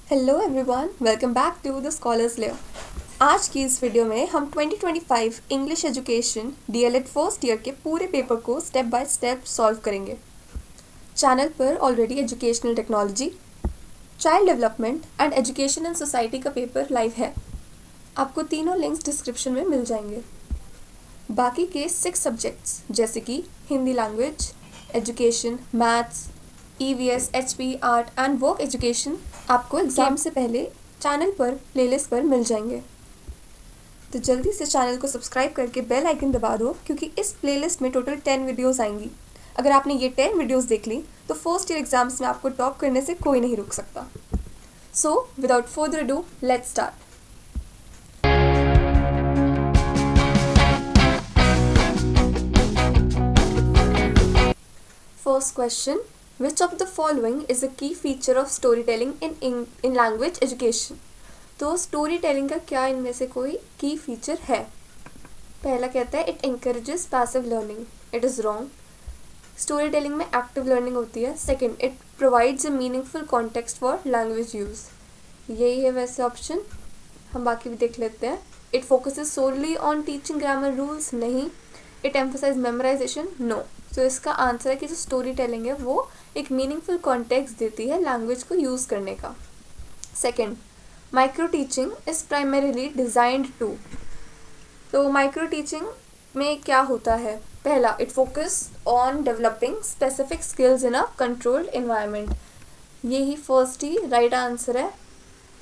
Hello everyone, welcome back to the scholars layer. आज की इस वीडियो में हम 2025 English education DElEd first year के पूरे पेपर को स्टेप बाय स्टेप सॉल्व करेंगे। चैनल पर already educational technology, child development and education and society का पेपर लाइव है। आपको तीनों लिंक्स डिस्क्रिप्शन में मिल जाएंगे। बाकी के 6 सब्जेक्ट्स जैसे कि Hindi language, education, maths, EVS, HP, art and work education आपको एग्जाम से पहले चैनल पर प्लेलिस्ट पर मिल जाएंगे। तो जल्दी से चैनल को सब्सक्राइब करके बेल आइकन दबा दो, क्योंकि इस प्लेलिस्ट में टोटल 10 वीडियोस आएंगी। अगर आपने ये 10 वीडियोस देख ली तो फर्स्ट ईयर एग्जाम्स में आपको टॉप करने से कोई नहीं रोक सकता। So without further ado, let's start. First question, which of the following is a key feature of storytelling in language education? तो स्टोरी टेलिंग का क्या इनमें से कोई की फीचर है? पहला कहता है it encourages passive learning. It is wrong. Story telling में एक्टिव लर्निंग होती है। Second, it provides a meaningful context for language use. यही है वैसे ऑप्शन, हम बाकी भी देख लेते हैं। It focuses solely on teaching grammar rules, नहीं। It emphasize memorization, no. तो इसका आंसर है कि जो स्टोरी टेलिंग है वो एक मीनिंगफुल कॉन्टेक्स्ट देती है लैंग्वेज को यूज़ करने का। Second, micro teaching is primarily designed to. तो माइक्रो टीचिंग में क्या होता है? पहला, it focus on developing specific skills in a controlled environment. यही फर्स्ट ही राइट आंसर है,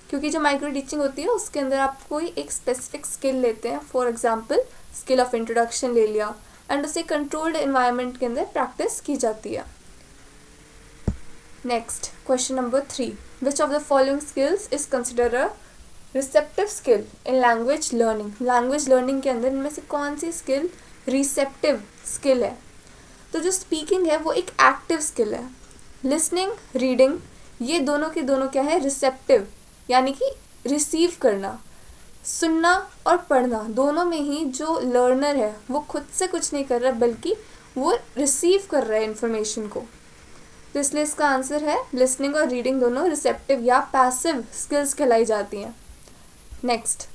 क्योंकि जो माइक्रो टीचिंग होती है उसके अंदर आप कोई एक स्पेसिफिक स्किल लेते हैं। For example skill of introduction ले लिया एंड उसे कंट्रोल्ड एनवायरनमेंट के अंदर प्रैक्टिस की जाती है। Next, question number 3, which of the following skills is consider a receptive skill in language learning? Language learning के अंदर इनमें से कौन सी स्किल रिसेप्टिव स्किल है? तो जो स्पीकिंग है वो एक एक्टिव स्किल है। लिसनिंग, रीडिंग, ये दोनों के दोनों क्या है? रिसेप्टिव, यानी कि रिसीव करना। सुनना और पढ़ना दोनों में ही जो लर्नर है वो खुद से कुछ नहीं कर रहा, बल्कि वो रिसीव कर रहा है इन्फॉर्मेशन को। तो इसलिए इसका आंसर है लिसनिंग और रीडिंग दोनों रिसेप्टिव या पैसिव स्किल्स कहलाई जाती हैं। Next,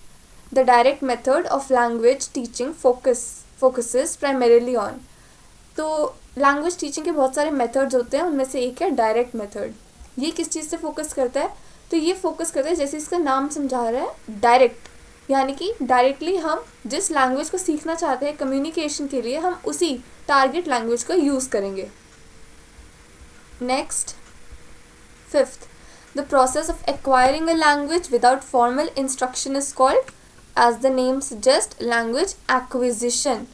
the direct method of language teaching focuses primarily on. तो लैंग्वेज टीचिंग के बहुत सारे मेथड्स होते हैं, उनमें से एक है डायरेक्ट मेथड। ये किस चीज़ से फोकस करता है? तो ये फोकस करता है, जैसे इसका नाम समझा रहा है, डायरेक्ट, यानी कि डायरेक्टली हम जिस लैंग्वेज को सीखना चाहते हैं कम्युनिकेशन के लिए, हम उसी टारगेट लैंग्वेज को यूज़ करेंगे। Next, fifth, the process of acquiring a language without formal instruction is called, as the name suggest, language acquisition.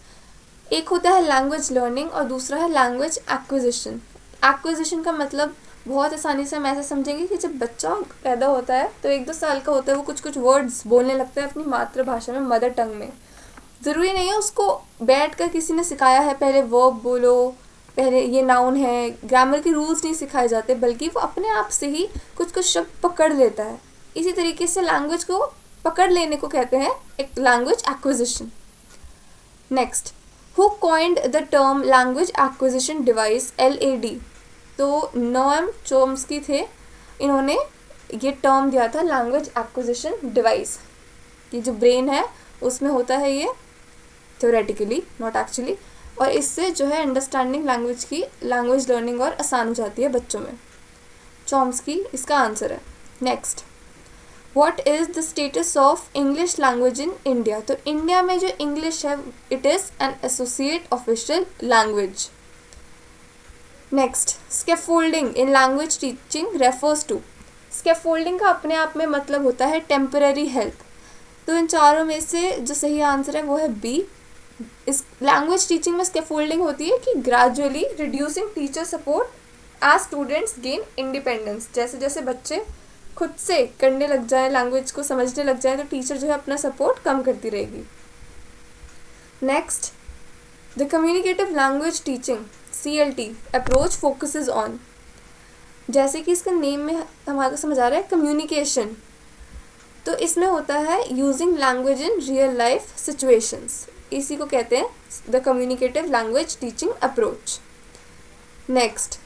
एक होता है लैंग्वेज लर्निंग और दूसरा है लैंग्वेज एक्विजिशन। एक्विजिशन का मतलब बहुत आसानी से हम ऐसे समझेंगे कि जब बच्चा पैदा होता है तो 1-2 साल का होता है, वो कुछ कुछ वर्ड्स बोलने लगता है अपनी मातृभाषा में, मदर टंग में। ज़रूरी नहीं है उसको बैठ कर किसी ने सिखाया है पहले वर्ब बोलो, पहले ये नाउन है, ग्रामर के रूल्स नहीं सिखाए जाते, बल्कि वो अपने आप से ही कुछ कुछ शब्द पकड़ लेता है। इसी तरीके से लैंग्वेज को पकड़ लेने को कहते हैं एक language acquisition. Next, who coined the term language acquisition device, LAD? तो नोएम चोम्स्की थे, इन्होंने ये टर्म दिया था लैंग्वेज एक्विजिशन डिवाइस। ये जो ब्रेन है उसमें होता है ये, थ्योरेटिकली नॉट एक्चुअली, और इससे जो है अंडरस्टैंडिंग लैंग्वेज की, लैंग्वेज लर्निंग और आसान हो जाती है बच्चों में। चोम्स्की इसका आंसर है। Next, what is the status of English language in India? तो इंडिया में जो इंग्लिश है, it is an associate official language. Next, scaffolding in language teaching refers to. Scaffolding का अपने आप में मतलब होता है टेम्पररी हेल्प। तो इन चारों में से जो सही आंसर है वो है बी। इस लैंग्वेज टीचिंग में स्कैफोल्डिंग होती है कि gradually reducing teacher support as students gain independence. जैसे जैसे बच्चे खुद से करने लग जाए, लैंग्वेज को समझने लग जाए, तो टीचर जो है अपना सपोर्ट कम करती रहेगी। Next, the communicative language teaching CLT approach focuses on. जैसे कि इसका नेम में हमारा समझ आ रहा है कम्युनिकेशन, तो इसमें होता है using language in real life situations. इसी को कहते हैं the communicative language teaching approach. Next,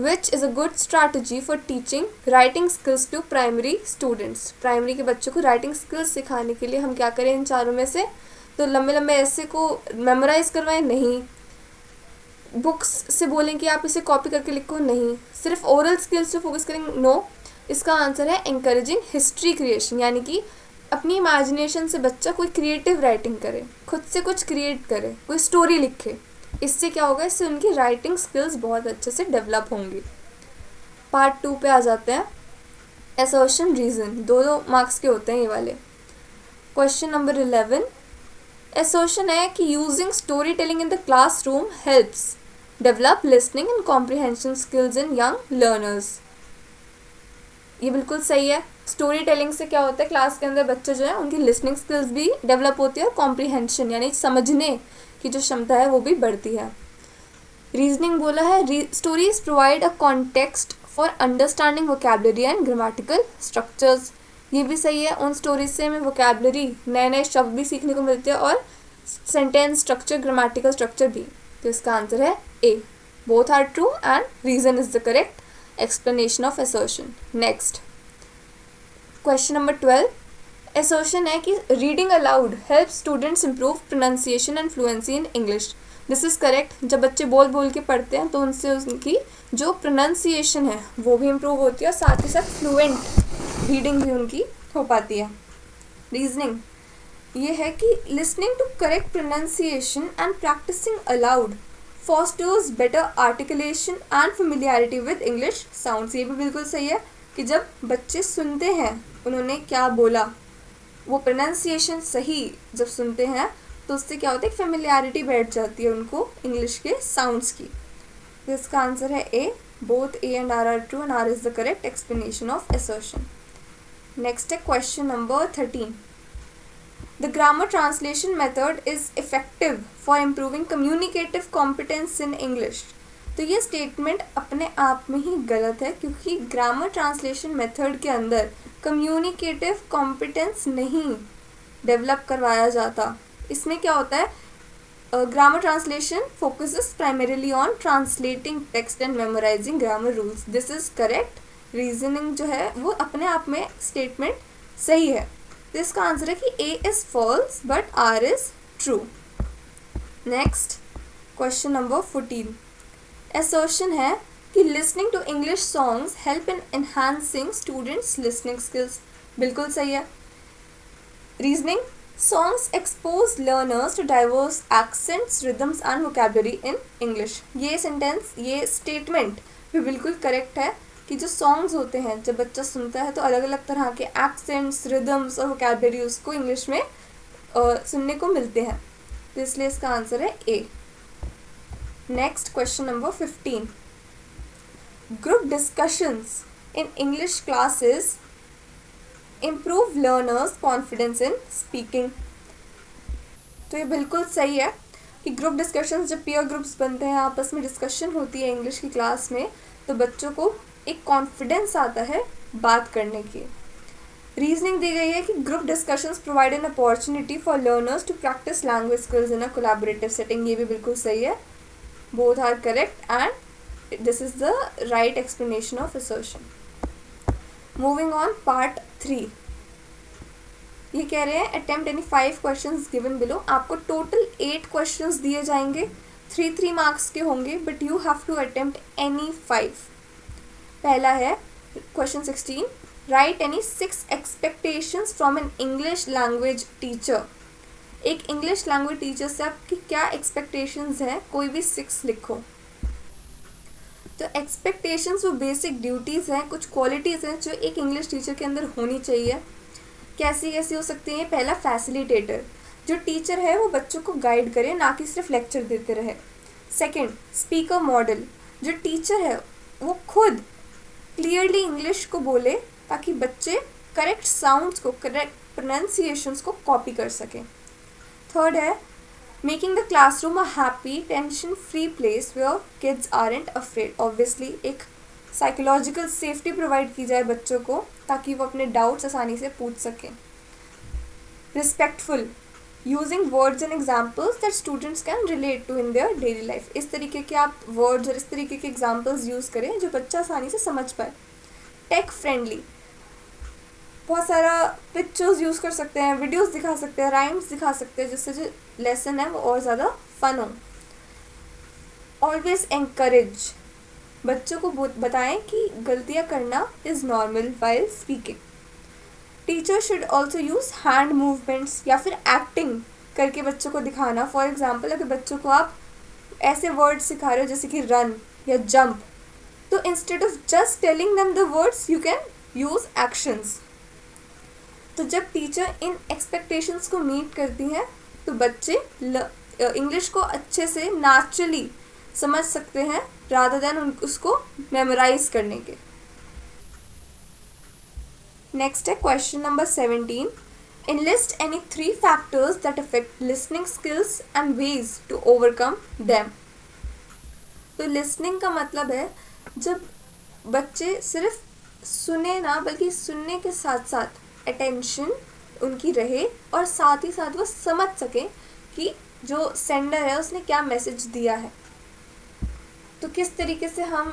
which is a good strategy for teaching writing skills to primary students. Primary के बच्चों को राइटिंग स्किल्स सिखाने के लिए हम क्या करें इन चारों में से? तो लंबे लंबे ऐसे को मेमोराइज करवाएं? नहीं। बुक्स से बोलें कि आप इसे कॉपी करके लिखो? नहीं। सिर्फ ओरल स्किल्स पे फोकस करेंगे? नो। इसका आंसर है एनकरेजिंग हिस्ट्री क्रिएशन, यानी कि अपनी इमेजिनेशन से बच्चा कोई क्रिएटिव राइटिंग करे, खुद से कुछ क्रिएट करे, कोई स्टोरी लिखे। इससे क्या होगा? इससे उनकी राइटिंग स्किल्स बहुत अच्छे से डेवलप होंगी। पार्ट 2 पे आ जाते हैं। असर्शन रीजन, 2 मार्क्स के होते हैं ये वाले। क्वेश्चन नंबर 11, असर्शन है कि using story telling in the classroom helps develop listening and comprehension skills in young learners. ये बिल्कुल सही है। स्टोरी टेलिंग से क्या होता है? क्लास के अंदर बच्चे जो है उनकी लिसनिंग स्किल्स भी डेवलप होती है और कॉम्प्रिहेंशन यानी समझने की जो क्षमता है वो भी बढ़ती है। रीजनिंग बोला है, stories provide a context for understanding vocabulary and grammatical structures. ये भी सही है। उन स्टोरीज से हमें वोकैबुलरी, नए नए शब्द भी सीखने को मिलते हैं और सेंटेंस स्ट्रक्चर, ग्रामेटिकल स्ट्रक्चर भी। तो इसका आंसर है A. Both are true and reason is the correct explanation of assertion. Next question number 12, assertion है कि reading aloud help students improve pronunciation and fluency in English. This is correct. जब बच्चे बोल बोल के पढ़ते हैं तो उनसे उनकी जो प्रोनाउंसिएशन है वो भी इम्प्रूव होती है और साथ ही साथ फ्लुएंट रीडिंग भी उनकी हो पाती है। रीजनिंग ये है कि listening to correct pronunciation and practising aloud fosters better articulation and familiarity with English sounds. ये भी बिल्कुल सही है कि जब बच्चे सुनते हैं उन्होंने क्या बोला, वो प्रोनाउंसिएशन सही जब सुनते हैं तो उससे क्या होता है? फेमिलियरिटी बैठ जाती है उनको इंग्लिश के साउंड्स की। तो इसका आंसर है A. Both A and R true and R is the correct explanation of assertion. Next है question number 13, the grammar translation method is effective for improving communicative competence in English. तो ये statement अपने आप में ही गलत है क्योंकि ग्रामर ट्रांसलेशन मेथड के अंदर कम्युनिकेटिव कॉम्पिटेंस नहीं डेवलप करवाया जाता। इसमें क्या होता है? Grammar translation focuses primarily on translating text and memorising grammar rules. This is correct. Reasoning जो है वो अपने आप में स्टेटमेंट सही है। तो इसका आंसर है कि A is false but R is true. Next question number 14, assertion है कि listening to English songs help in enhancing students listening skills. बिल्कुल सही है। Reasoning, songs expose learners to diverse accents, rhythms and vocabulary in English. ये sentence, ये statement भी बिल्कुल correct है कि जो सॉन्ग्स होते हैं जब बच्चा सुनता है तो अलग अलग तरह के एक्सेंट्स, रिदम्स और वोकैबुलरी उसको इंग्लिश में सुनने को मिलते हैं। तो इसलिए इसका आंसर है A. Next question number 15, group discussions in English classes improve learners confidence in speaking. तो ये बिल्कुल सही है कि ग्रुप डिस्कशंस, जब पीयर ग्रुप्स बनते हैं, आपस में डिस्कशन होती है इंग्लिश की क्लास में, तो बच्चों को एक कॉन्फिडेंस आता है बात करने की। रीजनिंग दी गई है कि group discussions provide an opportunity for learners to practise language skills in a collaborative setting. ये भी बिल्कुल सही है। Both are correct and this is the right explanation of assertion. Moving on part 3, ये कह रहे हैं attempt any 5 questions given below. आपको टोटल 8 क्वेश्चंस दिए जाएंगे, 3 मार्क्स के होंगे, but you have to attempt any 5। पहला है question 16, right any 6 expectations from an English language teacher. एक इंग्लिश लैंग्वेज टीचर से आपकी क्या एक्सपेक्टेशंस हैं, कोई भी 6 लिखो। तो एक्सपेक्टेशंस वो बेसिक ड्यूटीज़ हैं, कुछ क्वालिटीज़ हैं जो एक इंग्लिश टीचर के अंदर होनी चाहिए। कैसी कैसी हो सकती है? पहला, फैसिलिटेटर, जो टीचर है वो बच्चों को गाइड करे, ना कि सिर्फ लेक्चर देते रहे। सेकंड, स्पीकर मॉडल, जो टीचर है वो खुद क्लियरली इंग्लिश को बोले ताकि बच्चे करेक्ट साउंड्स को, करेक्ट प्रोनाउंसिएशंस को कॉपी कर सकें। थर्ड है making the classroom a happy tension free place where kids aren't afraid. Obviously एक साइकोलॉजिकल सेफ्टी प्रोवाइड की जाए बच्चों को ताकि वो अपने डाउट्स आसानी से पूछ सकें। Respectful, using words and examples that students can relate to in their daily life. इस तरीके के आप वर्ड्स और इस तरीके के एग्जाम्पल्स यूज़ करें जो बच्चा आसानी से समझ पाए। टेक फ्रेंडली, बहुत सारा पिक्चर्स यूज़ कर सकते हैं, वीडियोस दिखा सकते हैं, राइम्स दिखा सकते हैं, जिससे जो लेसन है वो और ज़्यादा फन हो। ऑलवेज एनकरेज, बच्चों को बताएं कि गलतियाँ करना is normal while speaking. Teacher should also use hand movements या फिर एक्टिंग करके बच्चों को दिखाना। फॉर एग्जाम्पल, अगर बच्चों को आप ऐसे वर्ड्स सिखा रहे हो जैसे कि रन या जंप, तो instead of just telling them the words you can use actions. तो जब टीचर इन एक्सपेक्टेशंस को मीट करती हैं तो बच्चे इंग्लिश को अच्छे से नेचुरली समझ सकते हैं रादर देन उसको मेमोराइज करने के। नेक्स्ट है question number 17। Enlist any 3 factors that affect listening skills and ways to overcome them। तो listening का मतलब है जब बच्चे सिर्फ सुने ना बल्कि सुनने के साथ साथ अटेंशन उनकी रहे और साथ ही साथ वो समझ सकें कि जो सेंडर है उसने क्या मैसेज दिया है। तो किस तरीके से हम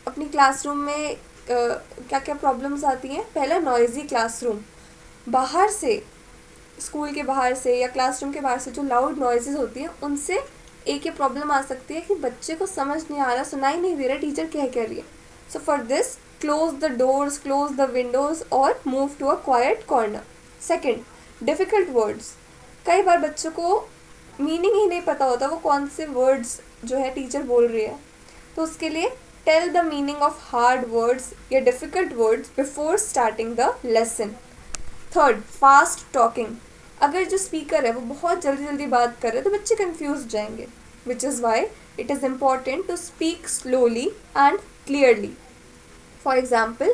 अपनी क्लासरूम में क्या क्या प्रॉब्लम्स आती हैं। पहला, नॉइज़ी क्लासरूम, बाहर से स्कूल के बाहर से या क्लासरूम के बाहर से जो लाउड नॉइजेस होती हैं उनसे एक ये प्रॉब्लम आ सकती है कि बच्चे को समझ नहीं आ रहा, सुनाई नहीं दे रहा टीचर क्या कह रही है। So for this close the doors, close the windows और move to a quiet corner. Second, difficult words, कई बार बच्चों को मीनिंग ही नहीं पता होता वो कौन से वर्ड्स जो है टीचर बोल रही है, तो उसके लिए tell the meaning of hard words या difficult words before starting the lesson. Third, fast talking, अगर जो स्पीकर है वो बहुत जल्दी जल्दी बात कर रहे हैं तो बच्चे कंफ्यूज जाएंगे, which is why it is important to speak slowly and clearly. For example,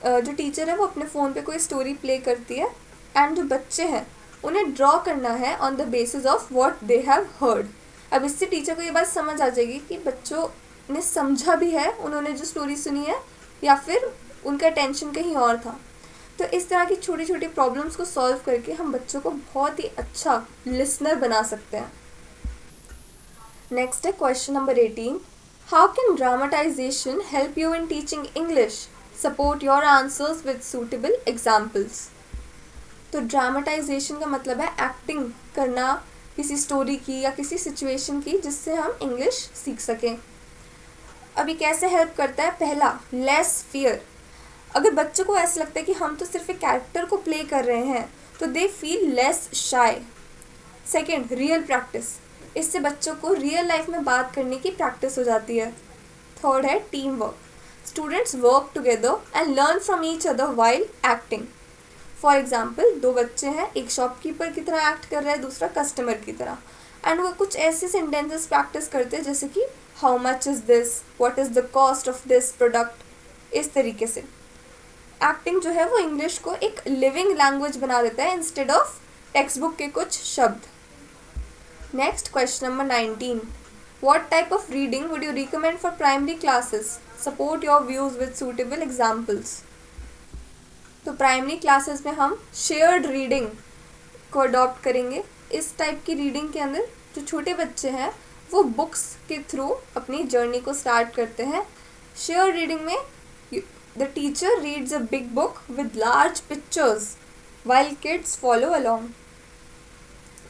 जो टीचर है वो अपने फ़ोन पे कोई स्टोरी प्ले करती है एंड जो बच्चे हैं उन्हें ड्रॉ करना है on the basis of what they have heard. अब इससे टीचर को ये बात समझ आ जाएगी कि बच्चों ने समझा भी है उन्होंने जो स्टोरी सुनी है या फिर उनका अटेंशन कहीं और था। तो इस तरह की छोटी छोटी प्रॉब्लम्स को सॉल्व करके हम बच्चों को बहुत ही अच्छा लिसनर बना सकते हैं। नेक्स्ट है question number 18। How can dramatisation help you in teaching English? Support your answers with suitable examples. तो ड्रामाटाइजेशन का मतलब है एक्टिंग करना किसी स्टोरी की या किसी सिचुएशन की जिससे हम इंग्लिश सीख सकें। अभी कैसे हेल्प करता है? पहला, लेस फियर, अगर बच्चों को ऐसा लगता है कि हम तो सिर्फ एक कैरेक्टर को प्ले कर रहे हैं तो they feel less shy. Second, real practice, इससे बच्चों को रियल लाइफ में बात करने की प्रैक्टिस हो जाती है। थर्ड है team work, students work together and learn from each other while acting. For example, 2 बच्चे हैं, एक शॉपकीपर की तरह एक्ट कर रहा है, दूसरा कस्टमर की तरह, एंड वो कुछ ऐसे सेंटेंसेस प्रैक्टिस करते हैं जैसे कि how much is this, what is the cost of this product. इस तरीके से एक्टिंग जो है वो इंग्लिश को एक लिविंग लैंग्वेज बना देता है इंस्टेड ऑफ टेक्स्ट बुक के कुछ शब्द। Next question number 19। What type of reading would you recommend for primary classes? Support your views with suitable examples. तो प्राइमरी क्लासेस में हम शेयर्ड रीडिंग को अडॉप्ट करेंगे। इस टाइप की रीडिंग के अंदर जो छोटे बच्चे हैं वो बुक्स के थ्रू अपनी जर्नी को स्टार्ट करते हैं। शेयर्ड रीडिंग में the teacher reads a big book with large pictures while kids follow along।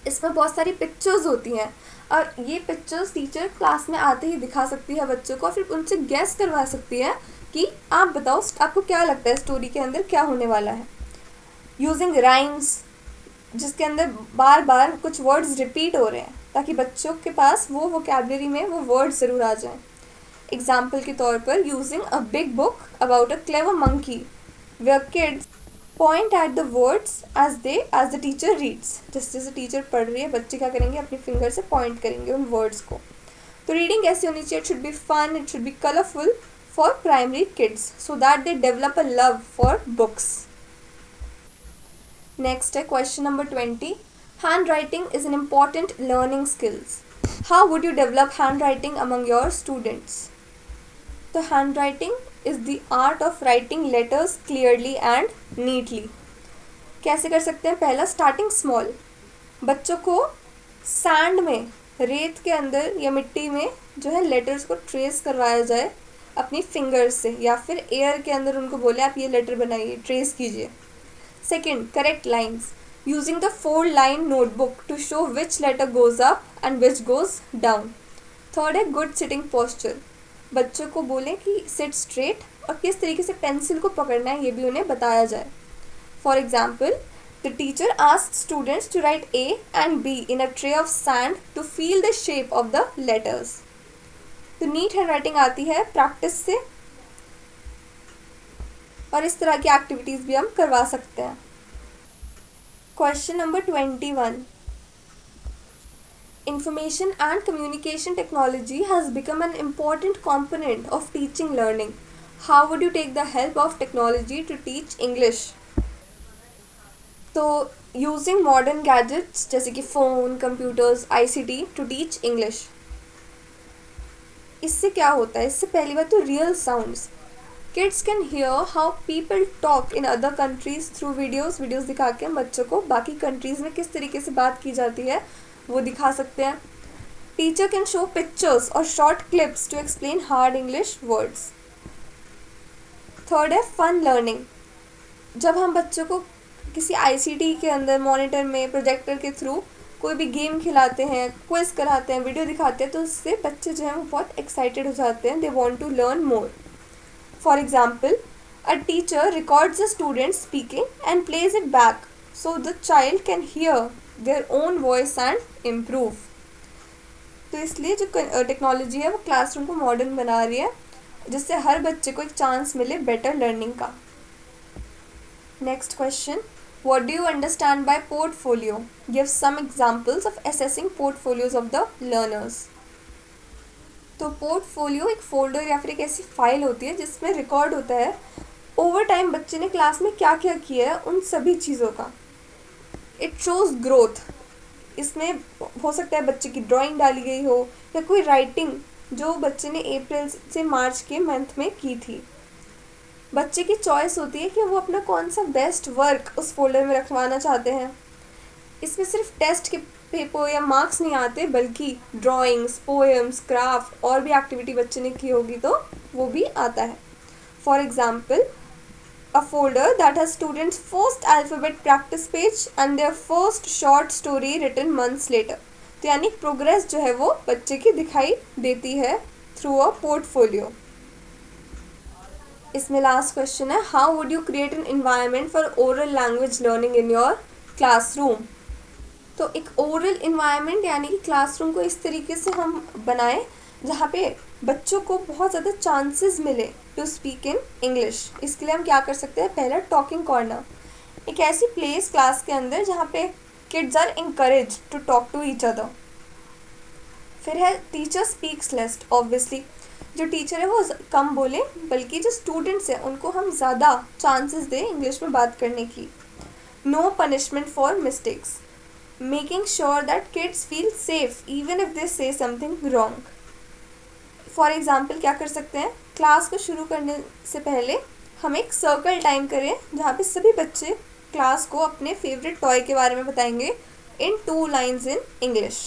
इसमें बहुत सारी पिक्चर्स होती हैं और ये पिक्चर्स टीचर क्लास में आते ही दिखा सकती है बच्चों को, फिर उनसे गेस करवा सकती है कि आप बताओ आपको क्या लगता है स्टोरी के अंदर क्या होने वाला है। यूजिंग राइम्स, जिसके अंदर बार बार कुछ वर्ड्स रिपीट हो रहे हैं ताकि बच्चों के पास वो वोकैबुलरी में वो वर्ड्स ज़रूर आ जाएं। एग्जाम्पल के तौर पर, using a big book about a clever monkey where kids point at the words as the teacher reads. जैसे जैसे टीचर पढ़ रही है बच्चे क्या करेंगे, अपने फिंगर से पॉइंट करेंगे उन वर्ड्स को। तो रीडिंग ऐसी होनी चाहिए, it should be fun, it should be colourful for primary kids so that they develop a love for books. Next है question number 20। Handwriting is an important learning skills. How would you develop handwriting among your students? तो handwriting is the art of writing letters clearly and neatly. कैसे कर सकते हैं? पहला, starting small, बच्चों को sand में, रेत के अंदर या मिट्टी में जो है लेटर्स को ट्रेस करवाया जाए अपनी फिंगर्स से, या फिर एयर के अंदर उनको बोले आप ये लेटर बनाइए, ट्रेस कीजिए. Second, correct lines, using the 4-line notebook to show which letter goes up and which goes down. Third है गुड सिटिंग पोस्चर, बच्चों को बोलें कि सिट स्ट्रेट और किस तरीके से पेंसिल को पकड़ना है ये भी उन्हें बताया जाए. For example, the teacher asked students to write A and B in a tray of sand to feel the shape of the letters. तो नीट हैंडराइटिंग आती है प्रैक्टिस से, और इस तरह की एक्टिविटीज़ भी हम करवा सकते हैं. Question number 21. Information and communication technology has become an important component of teaching learning. How would you take the help of technology to teach English? तो यूजिंग मॉडर्न गैजेट्स जैसे कि phone, computers, ICT to teach English. इससे क्या होता है? इससे पहली बात तो real sounds, kids can hear how people talk in other countries through videos दिखा के हम बच्चों को बाकी कंट्रीज़ में किस तरीके से बात की जाती है वो दिखा सकते हैं. टीचर कैन शो पिक्चर्स और short clips to explain hard English words. Third है फन लर्निंग, जब हम बच्चों को किसी ICT के अंदर मॉनिटर में प्रोजेक्टर के थ्रू कोई भी गेम खिलाते हैं, क्विज कराते हैं, वीडियो दिखाते हैं, तो उससे बच्चे जो हैं वो बहुत एक्साइटेड हो जाते हैं. They want to learn more. For example, a teacher records a student speaking and plays it back so the child can hear their own voice and improve. तो इसलिए जो टेक्नोलॉजी है वो क्लासरूम को मॉडर्न बना रही है, जिससे हर बच्चे को एक चांस मिले बेटर लर्निंग का. Next question, what do you understand by portfolio? Give some examples of assessing portfolios of the learners. तो पोर्टफोलियो एक फोल्डर या फिर एक ऐसी फाइल होती है जिसमें रिकॉर्ड होता है ओवर टाइम बच्चे ने क्लास में क्या क्या किया है उन सभी चीज़ों का. It shows growth. इसमें हो सकता है बच्चे की ड्राइंग डाली गई हो या कोई राइटिंग जो बच्चे ने अप्रैल से मार्च के मंथ में की थी. बच्चे की चॉइस होती है कि वो अपना कौन सा बेस्ट वर्क उस फोल्डर में रखवाना चाहते हैं. इसमें सिर्फ टेस्ट के पेपर या मार्क्स नहीं आते, बल्कि ड्राइंग्स, पोएम्स, क्राफ्ट और भी एक्टिविटी बच्चे ने की होगी तो वो भी आता है. For example, a folder that has students first alphabet practice page and their first short story written months later. तो यानी प्रोग्रेस जो है वो बच्चे की दिखाई देती है थ्रू अ पोर्टफोलियो. इसमें लास्ट क्वेश्चन है, how would you create an environment for oral language learning in your classroom. तो एक ओरल इन्वायरमेंट यानी कि क्लासरूम को इस तरीके से हम बनाएं जहाँ पे बच्चों को बहुत ज़्यादा चांसेस मिले टू स्पीक इन इंग्लिश. इसके लिए हम क्या कर सकते हैं? पहला, टॉकिंग कॉर्नर, एक ऐसी प्लेस क्लास के अंदर जहाँ पे kids are encourage to talk to each other. फिर है टीचर स्पीक्स लेस्ट. ऑब्वियसली जो टीचर है वो कम बोले, बल्कि जो स्टूडेंट्स हैं उनको हम ज़्यादा चांसेस दें इंग्लिश में बात करने की. No punishment for mistakes, making sure that kids feel safe even if they say something wrong. For example क्या कर सकते हैं? क्लास को शुरू करने से पहले हम एक सर्कल टाइम करें जहाँ पे सभी बच्चे क्लास को अपने फेवरेट टॉय के बारे में बताएंगे इन 2 lines इन इंग्लिश.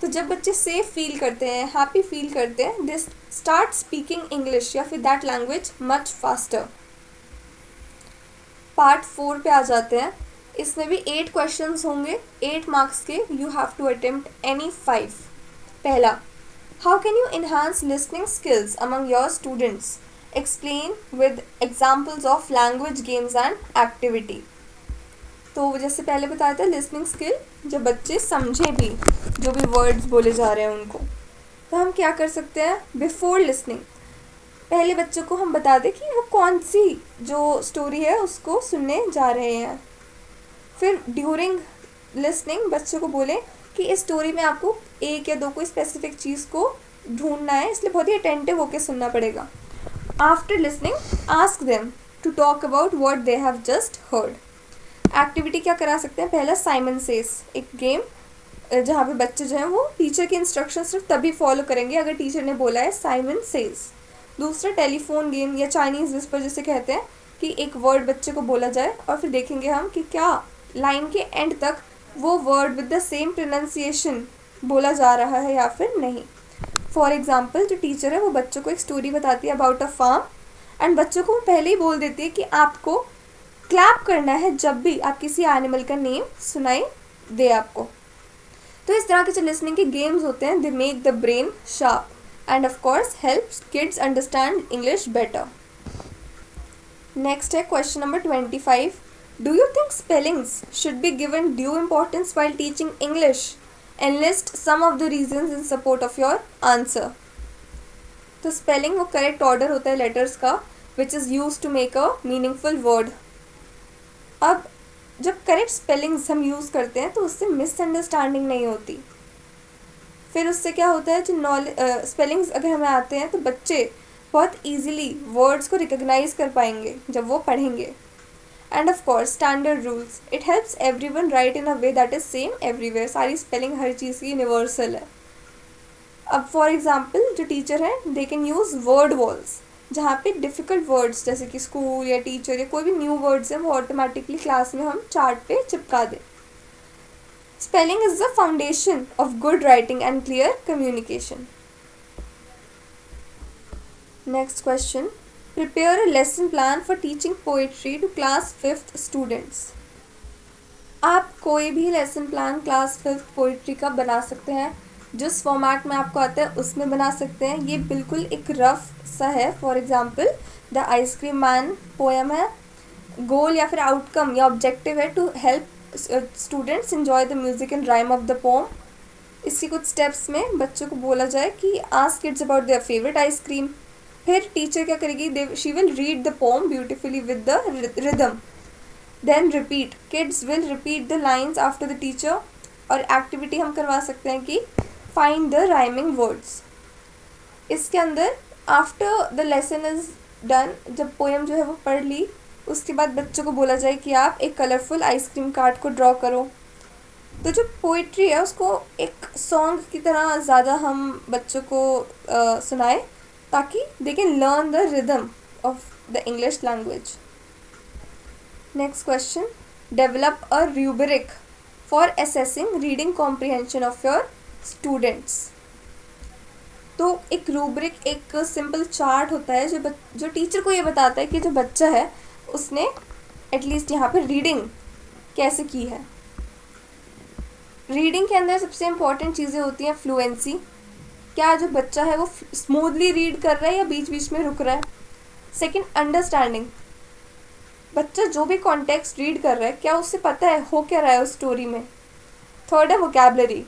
तो जब बच्चे सेफ फील करते हैं, हैप्पी फील करते हैं, दे स्टार्ट स्पीकिंग इंग्लिश या फिर that language much faster. Part 4 पे आ जाते हैं. इसमें भी 8 क्वेश्चंस होंगे, 8 मार्क्स के. You have to attempt any 5. पहला, how can you enhance listening skills among your students? Explain with examples of language games and activity. तो जैसे पहले बताया था, लिसनिंग स्किल, जब बच्चे समझें भी जो भी वर्ड्स बोले जा रहे हैं उनको, तो हम क्या कर सकते हैं? बिफोर लिसनिंग पहले बच्चों को हम बता दें कि वो कौन सी जो स्टोरी है उसको सुनने जा रहे हैं. फिर ड्यूरिंग लिसनिंग बच्चों को बोलें कि इस स्टोरी में आपको 1 या 2 कोई स्पेसिफिक चीज़ को ढूंढना है, इसलिए बहुत ही अटेंटिव होकर सुनना पड़ेगा. After listening ask them to talk about what they have just heard. Activity क्या करा सकते हैं? पहला, साइमन सेज, एक गेम जहाँ पे बच्चे जो हैं वो टीचर के इंस्ट्रक्शन सिर्फ तभी फॉलो करेंगे अगर टीचर ने बोला है साइमन सेज. दूसरा, टेलीफोन गेम या चाइनीज़ विस्पर जिसे कहते हैं, कि एक वर्ड बच्चे को बोला जाए और फिर देखेंगे हम कि क्या लाइन के एंड तक वो word with the same pronunciation बोला जा रहा है या फिर नहीं। फॉर एग्जाम्पल जो टीचर है वो बच्चों को एक स्टोरी बताती है अबाउट अ फार्म एंड बच्चों को पहले ही बोल देती है कि आपको क्लैप करना है जब भी आप किसी एनिमल का नेम सुनाई दे आपको। तो इस तरह के जो लिसनिंग के गेम्स होते हैं they make the brain sharp and of course helps kids understand English better. Next है question number 25। Do you think spellings should be given due importance while teaching English and list some of the reasons in support of your answer. तो spelling वो correct order होता है letters का which is use to make a meaningful word. अब जब correct spellings हम use करते हैं तो उससे मिसअंडरस्टैंडिंग नहीं होती। फिर उससे क्या होता है जो स्पेलिंग्स अगर हमें आते हैं तो बच्चे बहुत ईजीली वर्ड्स को रिकग्नाइज कर पाएंगे जब वो पढ़ेंगे। And of course standard rules, it helps everyone right in a way that is same everywhere. सारी स्पेलिंग हर चीज़ की यूनिवर्सल है। अब फॉर एग्जाम्पल जो टीचर है they can use word walls, जहाँ पे डिफ़िकल्ट वर्ड्स जैसे कि स्कूल या टीचर या कोई भी न्यू वर्ड्स हैं वो ऑटोमेटिकली क्लास में हम चार्ट पे चिपका दें। Spelling is the foundation of good writing and clear communication. Next question, prepare a lesson plan for teaching poetry to class 5th students. आप कोई भी lesson plan class 5th poetry का बना सकते हैं, जिस फॉर्मेट में आपको आता है उसमें बना सकते हैं। ये बिल्कुल एक रफ सा है। For example the ice cream man poem है। गोल या फिर आउटकम या ऑब्जेक्टिव है to help students enjoy the music and rhyme of the poem. इसकी कुछ स्टेप्स में बच्चों को बोला जाए कि ask kids about their favourite ice cream. फिर टीचर क्या करेगी, she will read the poem beautifully with the rhythm, then repeat, kids will repeat the lines after the teacher. और एक्टिविटी हम करवा सकते हैं कि फाइंड द राइमिंग वर्ड्स। इसके अंदर after the lesson is done, जब पोएम जो है वो पढ़ ली उसके बाद बच्चों को बोला जाए कि आप एक कलरफुल आइसक्रीम कार्ड को ड्रॉ करो। तो जो पोइट्री है उसको एक सॉन्ग की तरह ज़्यादा हम बच्चों को सुनाएं ताकि they can learn the rhythm of the English language. Next question, develop a rubric for assessing reading comprehension of your students. तो एक रूब्रिक एक सिंपल चार्ट होता है जो टीचर को ये बताता है कि जो बच्चा है उसने एटलीस्ट यहाँ पर रीडिंग कैसे की है। रीडिंग के अंदर सबसे इम्पॉर्टेंट चीज़ें होती हैं फ्लुएंसी, क्या जो बच्चा है वो स्मूथली रीड कर रहा है या बीच बीच में रुक रहा है। सेकंड, अंडरस्टैंडिंग, बच्चा जो भी कॉन्टेक्स्ट रीड कर रहा है क्या उससे पता है हो क्या रहा है उस स्टोरी में। थर्ड है vocabulary,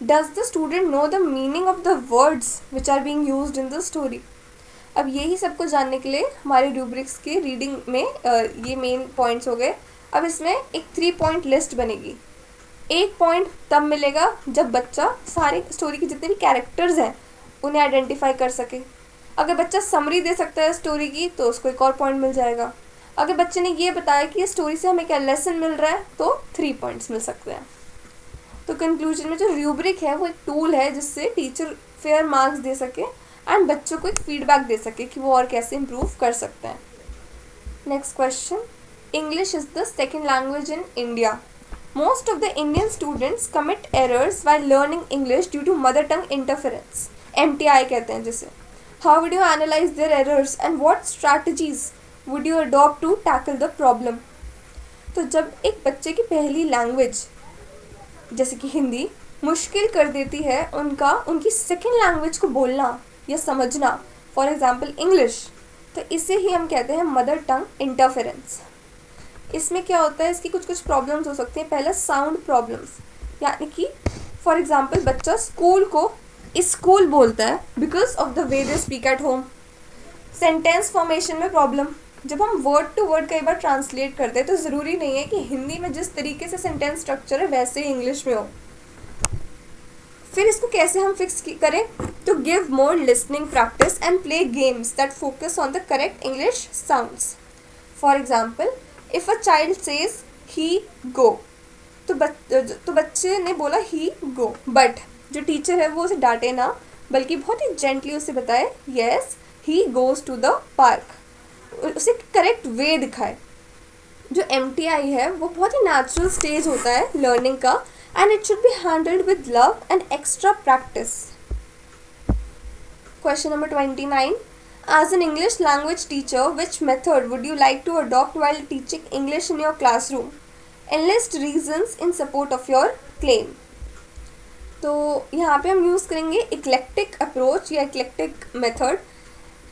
does the student know the meaning of the words which are being used in the story. अब यही सबको जानने के लिए हमारे रूब्रिक्स के रीडिंग में ये मेन पॉइंट्स हो गए। अब इसमें एक 3 पॉइंट लिस्ट बनेगी। एक पॉइंट तब मिलेगा जब बच्चा सारी स्टोरी के जितने भी कैरेक्टर्स हैं उन्हें आइडेंटिफाई कर सके। अगर बच्चा समरी दे सकता है स्टोरी की तो उसको एक और पॉइंट मिल जाएगा। अगर बच्चे ने ये बताया कि स्टोरी से हमें क्या लेसन मिल रहा है तो 3 पॉइंट्स मिल सकते हैं। तो कंक्लूजन में जो रूब्रिक है वो एक टूल है जिससे टीचर फेयर मार्क्स दे सके एंड बच्चों को एक फीडबैक दे सके कि वो और कैसे इम्प्रूव कर सकते हैं। Next question, English is the second language in India. Most of the Indian students commit errors while learning English due to mother tongue interference, MTI कहते हैं जिसे। How would you analyze their errors and what strategies would you adopt to tackle the problem? तो जब एक बच्चे की पहली language जैसे कि हिंदी मुश्किल कर देती है उनकी सेकेंड लैंग्वेज को बोलना या समझना, फॉर एग्जाम्पल इंग्लिश, तो इसे ही हम कहते हैं मदर टंग इंटरफेरेंस। इसमें क्या होता है, इसकी कुछ प्रॉब्लम्स हो सकती हैं। पहला साउंड प्रॉब्लम्स, यानी कि फॉर एग्जांपल बच्चा स्कूल को स्कूल बोलता है because of the way they speak at home. Sentence formation में प्रॉब्लम, जब हम वर्ड टू वर्ड कई बार ट्रांसलेट करते हैं तो ज़रूरी नहीं है कि हिंदी में जिस तरीके से सेंटेंस स्ट्रक्चर है वैसे ही इंग्लिश में हो। फिर इसको कैसे हम फिक्स करें, तो give more listening practice and play games that focus on the correct English sounds. For example if a child says he go, तो बच्चे ने बोला ही गो, बट जो टीचर है वो उसे डांटे ना बल्कि बहुत ही जेंटली उसे बताए yes he goes to the park. उसे करेक्ट वे दिखाए। जो MTI है वो बहुत ही नेचुरल स्टेज होता है लर्निंग का, and it should be handled with love and extra practice. Question number 29, as an English language teacher, which method would you like to adopt while teaching English in your classroom? Enlist reasons in support of your claim. तो यहाँ पे हम use करेंगे eclectic approach या eclectic method.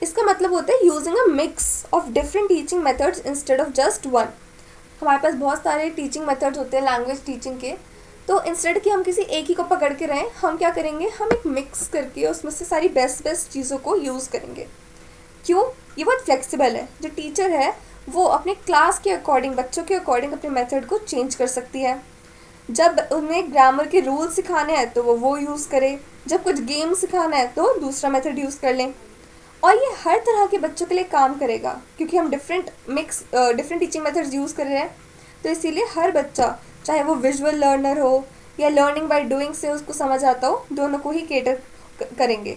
इसका मतलब होता है using a mix of different teaching methods instead of just one. हमारे पास बहुत सारे टीचिंग मेथड्स होते हैं लैंग्वेज टीचिंग के, तो इंस्टेड कि हम किसी एक ही को पकड़ के रहें, हम क्या करेंगे, हम एक मिक्स करके उसमें से सारी बेस्ट चीज़ों को यूज़ करेंगे। क्यों? ये बहुत फ्लेक्सिबल है। जो टीचर है वो अपने क्लास के अकॉर्डिंग, बच्चों के अकॉर्डिंग अपने मेथड को चेंज कर सकती है। जब उन्हें ग्रामर के रूल सिखाने हैं तो वो यूज़ करे, जब कुछ गेम सिखाना है तो दूसरा मेथड यूज़ कर लें। और ये हर तरह के बच्चों के लिए काम करेगा, क्योंकि हम डिफरेंट टीचिंग मेथड्स यूज़ कर रहे हैं। तो इसीलिए हर बच्चा, चाहे वो विजुअल लर्नर हो या लर्निंग बाय डूइंग से उसको समझ आता हो, दोनों को ही केटर करेंगे।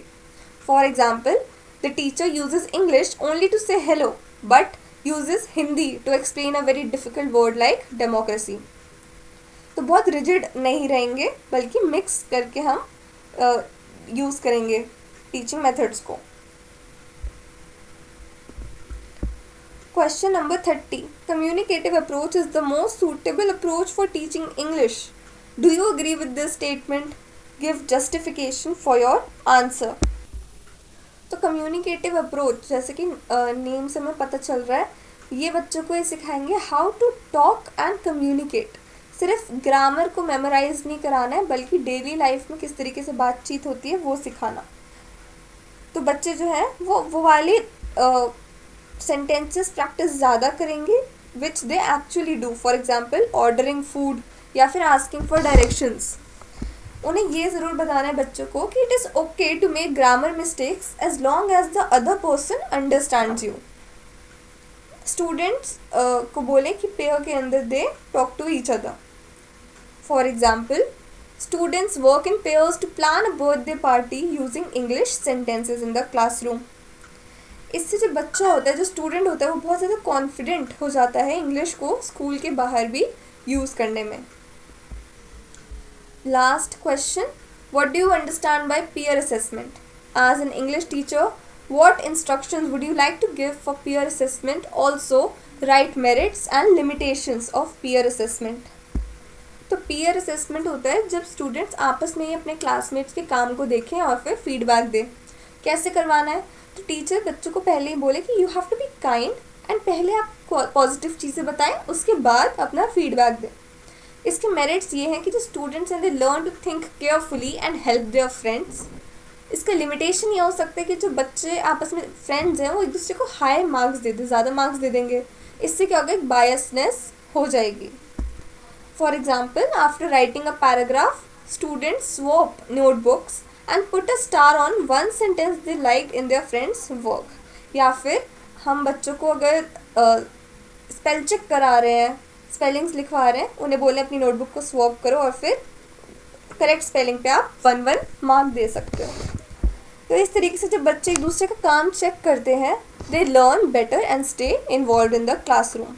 For example, the teacher uses English only to say hello but uses Hindi to explain a very difficult word like democracy. तो बहुत रिजिड नहीं रहेंगे, बल्कि मिक्स करके हम यूज़ करेंगे टीचिंग मेथड्स को। Question number 30. Communicative approach is the most suitable approach for teaching English. Do you agree with this statement? Give justification for your answer. तो कम्युनिकेटिव अप्रोच, जैसे कि नेम से हमें पता चल रहा है, ये बच्चों को ये सिखाएंगे how to talk and communicate. सिर्फ ग्रामर को मेमोराइज नहीं कराना है, बल्कि डेली लाइफ में किस तरीके से बातचीत होती है वो सिखाना। तो बच्चे जो हैं वो वाली सेंटेंसेस प्रैक्टिस ज़्यादा करेंगे which they actually do. For example, ordering food या फिर आस्किंग फॉर डायरेक्शंस। उन्हें ये ज़रूर बताना है बच्चों को कि it is okay to make grammar mistakes as long as the other person understands you. Students को बोले कि पेयर के अंदर they talk to each other. For example, students work in pairs to plan a birthday party using English sentences in the classroom. इससे जो बच्चा होता है, जो स्टूडेंट होता है, वो बहुत ज़्यादा कॉन्फिडेंट हो जाता है इंग्लिश को स्कूल के बाहर भी यूज़ करने में। Last question, what do you understand by peer assessment? As an English teacher, what instructions would you like to give for peer assessment? Also write merits and limitations of peer assessment. तो peer assessment होता है जब students आपस में ही अपने classmates के काम को देखें और फिर फीडबैक दें। कैसे करवाना है? तो टीचर बच्चों को पहले ही बोले कि you have to be kind, and पहले आप पॉजिटिव चीज़ें बताएं, उसके बाद अपना फीडबैक दें। इसके मेरिट्स ये हैं कि जो स्टूडेंट्स हैं they learn to think carefully and help their friends. इसका लिमिटेशन ये हो सकता है कि जो बच्चे आपस में फ्रेंड्स हैं वो एक दूसरे को हाई मार्क्स दे दें, ज़्यादा मार्क्स दे देंगे। इससे क्या होगा, एक बायसनेस हो जाएगी। For example, after writing a paragraph, students swap notebooks and put a star on one sentence they liked in their friend's work। या फिर हम बच्चों को अगर स्पेल चेक करा रहे हैं, स्पेलिंग्स लिखवा रहे हैं, उन्हें बोले अपनी नोटबुक को स्वैप करो और फिर करेक्ट स्पेलिंग पे आप 1 मार्क दे सकते हो। तो इस तरीके से जब बच्चे एक दूसरे का काम चेक करते हैं, they learn better and stay involve in the classroom.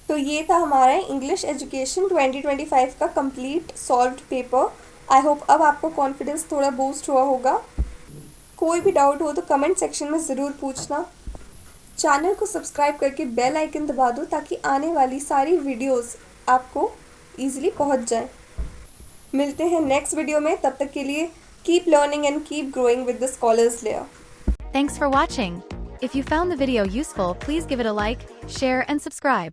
तो ये था हमारा इंग्लिश एजुकेशन 2025 का complete solved paper. I hope अब आपको कॉन्फिडेंस थोड़ा बूस्ट हुआ होगा। कोई भी डाउट हो तो कमेंट सेक्शन में ज़रूर पूछना। चैनल को सब्सक्राइब करके बेल आइकन दबा दो ताकि आने वाली सारी वीडियोस आपको ईजिली पहुंच जाएं। मिलते हैं नेक्स्ट वीडियो में, तब तक के लिए keep learning and keep growing with the scholars layer. Thanks for watching. If you found the video useful, please give it a like, share and subscribe.